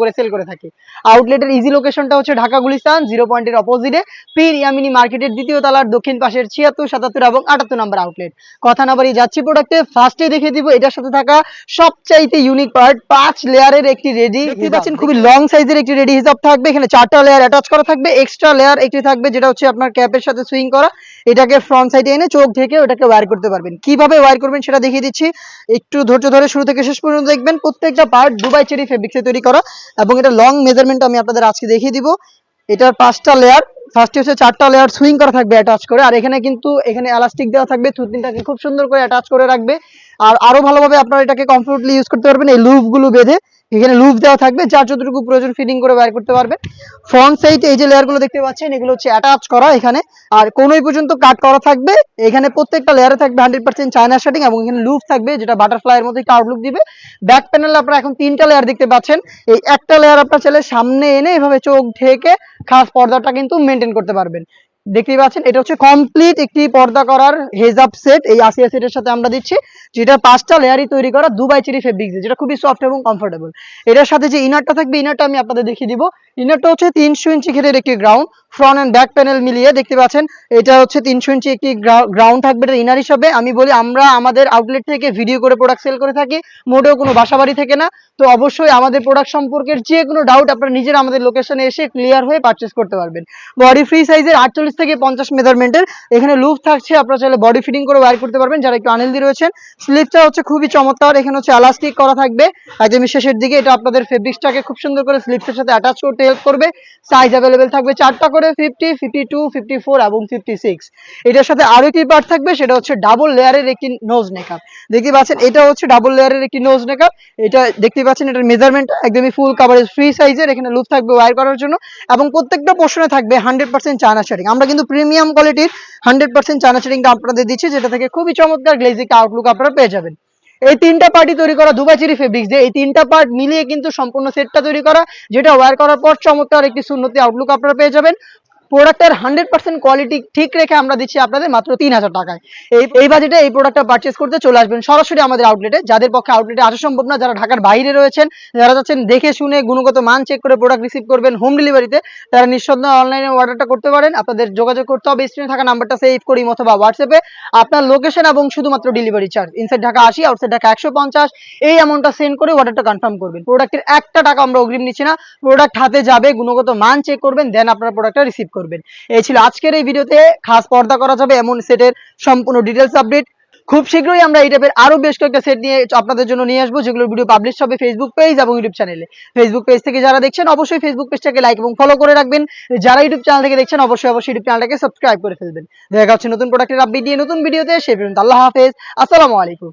করে সেল করে থাকি। আউটলেটের ইজি লোকেশনটা হচ্ছে ঢাকা গুলিস্তান 0 পয়েন্টের অপোজিটে পীর ইয়ামিনী মার্কেটের দ্বিতীয় তলার দক্ষিণ পাশের 76, 77 এবং 78 নম্বর আউটলেট। কথা না বাড়িয়ে যাচ্ছি প্রোডাক্টে, ফার্স্টে দেখিয়ে দিব এটার সাথে থাকা সবচাইতে ইউনিক পার্ট 5 লেয়ারের একটি রেডি দেখতে পাচ্ছেন, খুবই লং সাইজের একটি রেডি হিজাব থাকবে। এখানে 4টা লেয়ার অ্যাটাচ করা থাকবে, এক্সট্রা লেয়ার একটি থাকবে যেটা হচ্ছে আপনার ক্যাপের সাথে সুইং করা। এটাকে ফ্রন্ট সাইডে এনে চোখ ঢেকে ওটাকে ওয়্যার করতে পারবেন। কিভাবে ওয়্যার করবেন সেটা দেখিয়ে দিচ্ছি, একটু ধৈর্য ধরে শুরু থেকে শেষ পর্যন্ত দেখবেন। প্রত্যেকটা পার্ট দুবাই চেরি ফেব্রিক্সে তৈরি করা এবং এটা লং মেজারমেন্ট আমি আপনাদের আজকে দেখিয়ে দিব। এটার 5টা লেয়ার, ফার্স্টে হচ্ছে 4টা লেয়ার সুইং করা থাকবে অ্যাটাচ করে, আর এখানে কিন্তু এখানে এলাস্টিক দেওয়া থাকবে, থুতনিটাকে খুব সুন্দর করে অ্যাটাচ করে রাখবে। আর আরো ভালোভাবে আপনারা এটাকে কমফোর্টলি ইউজ করতে পারবেন এই লুপ গুলো বেঁধে। এখানে লুপ দেওয়া থাকবে, যার যতটুকু প্রয়োজন ফিটিং করে বাইর করতে পারবেন। ফ্রন্ট সাইড এই যে লেয়ার গুলো দেখতে পাচ্ছেন এগুলো হচ্ছে অ্যাটাচ করা এখানে, আর কোনোই পর্যন্ত কাট করা থাকবে। এখানে প্রত্যেকটা লেয়ারে থাকবে 100% চায়না শার্টিং এবং এখানে লুপ থাকবে যেটা বাটারফ্লাই এর মতো একটা আউটলুক দিবে। ব্যাক প্যানেলে আপনারা এখন 3টা লেয়ার দেখতে পাচ্ছেন। এই একটা লেয়ার আপনারা চাইলে সামনে এনে এভাবে চোখ ঢেকে খাস পর্দাটা কিন্তু মেনটেন করতে পারবেন। দেখতেই পাচ্ছেন এটা হচ্ছে কমপ্লিট একটি পর্দা করার হেজাব সেট, এই আসিয়া সেটের সাথে আমরা দিচ্ছি, যেটা 5টা লেয়ারই তৈরি করা দুবাই চেরি ফেব্রিক্স, যেটা খুবই সফট এবং কমফোর্টেবল। এটার সাথে যে ইনারটা থাকবে, ইনারটা আমি আপনাদের দেখিয়ে দিব। ইনারটা হচ্ছে 300 ইঞ্চি ঘেরের একটি ground, front end back panel মিলিয়ে দেখতে পাচ্ছেন এটা হচ্ছে 300 ইঞ্চি একটি গ্রাউন্ড থাকবে এটা ইনার হিসাবে। আমি বলি আমরা আমাদের আউটলেট থেকে ভিডিও করে প্রোডাক্ট সেল করে থাকি, মোটেও কোনো বাসাবাড়ি থেকে না। তো অবশ্যই আমাদের প্রোডাক্ট সম্পর্কের যে কোনো ডাউট আপনারা নিজেরা আমাদের লোকেশনে এসে ক্লিয়ার হয়ে পারচেজ করতে পারবেন। বডি ফ্রি সাইজের 48 থেকে 50 মেজারমেন্টের এখানে লুপ থাকছে, আপনারা চাইলে বডি ফিটিং করে ওয়্যার করতে পারবেন যারা একটু আনহেলদি রয়েছেন। স্লিপটা হচ্ছে খুবই চমৎকার, এখানে হচ্ছে এলাস্টিক করা থাকবে একদম শেষের দিকে, এটা আপনাদের ফেব্রিক্সটাকে খুব সুন্দর করে স্লিপসের সাথে অ্যাটাচ করতে হেল্প করবে। সাইজ অ্যাভেলেবেল থাকবে 4টা করে, 50, 52, 54 এবং 56। এটার সাথে আরো একটি পার্ট থাকবে সেটা হচ্ছে ডাবল লেয়ারের একটি নোজ নেকআপ। দেখতে পাচ্ছেন এটা হচ্ছে ডাবল লেয়ারের একটি নোজ নেকআপ। এটা দেখতে পাচ্ছেন এটার মেজারমেন্ট একদমই ফুল কভারেজ ফ্রি সাইজের, এখানে লুপ থাকবে ওয়্যার করার জন্য এবং প্রত্যেকটা পোর্শনে থাকবে 100% চায়না শার্টিং। আমরা কিন্তু প্রিমিয়াম কোয়ালিটির 100% চায়না শার্টিংটা আপনাদের দিচ্ছি, যেটা থেকে খুবই চমৎকার গ্লেজিং আউটলুক আপনারা পেয়ে যাবেন। এই 3টা পার্টি তৈরি করা দুবাই চেরি ফেব্রিক্স দিয়ে, এই 3টা পার্ট মিলিয়ে কিন্তু সম্পূর্ণ সেটটা তৈরি করা, যেটা ওয়্যার করার পর চমৎকার একটি সুন্নতি আউটলুক আপনারা পেয়ে যাবেন। প্রোডাক্টের 100% কোয়ালিটি ঠিক রেখে আমরা দিচ্ছি আপনাদের মাত্র 3000 টাকায়। এই বাজেটে এই প্রোডাক্টটা পারচেজ করতে চলে আসবেন সরাসরি আমাদের আউটলেটে। যাদের পক্ষে আউটলেটে আসা সম্ভব না, যারা ঢাকার বাইরে রয়েছেন, যারা যাচ্ছেন দেখে শুনে গুণগত মান চেক করে প্রোডাক্ট রিসিভ করবেন হোম ডেলিভারিতে, তারা নিঃসন্দেহে অনলাইনে অর্ডারটা করতে পারেন। আপনাদের যোগাযোগ করতে হবে স্ক্রিনে থাকা নাম্বারটা সেভ করি অথবা হোয়াটসঅ্যাপে আপনার লোকেশন এবং শুধুমাত্র delivery charge, inside Dhaka 80, outside Dhaka 150, এই অ্যামাউন্টটা সেন্ড করে অর্ডারটা কনফার্ম করবেন। প্রোডাক্টের একটা টাকা আমরা অগ্রিম নিচ্ছি না, প্রোডাক্ট হাতে যাবে, গুণগত মান চেক করবেন, দেন আপনারা প্রোডাক্টটা রিসিভ করবেন। এই ছিল আজকের এই ভিডিওতে খাস পর্দা করা যাবে এমন সেটের সম্পূর্ণ ডিটেলস আপডেট। খুব শীঘ্রই আমরা এই টাইপের আরো বেশ কয়েকটা সেট নিয়ে আপনাদের জন্য নিয়ে আসবো, যেগুলোর ভিডিও পাবলিশ হবে ফেসবুক পেজ এবং ইউটিউব চ্যানেলে। ফেসবুক পেজ থেকে যারা দেখছেন অবশ্যই ফেসবুক পেজটাকে লাইক এবং ফলো করে রাখবেন, যারা ইউটিউব চ্যানেল থেকে দেখছেন অবশ্যই ইউটিউব চ্যানেলটাকে সাবস্ক্রাইব করে ফেলবেন। দেখা হচ্ছে নতুন প্রোডাক্টের আপডেট নিয়ে নতুন ভিডিওতে, সে পর্যন্ত আল্লাহ হাফেজ, আসসালামু আলাইকুম।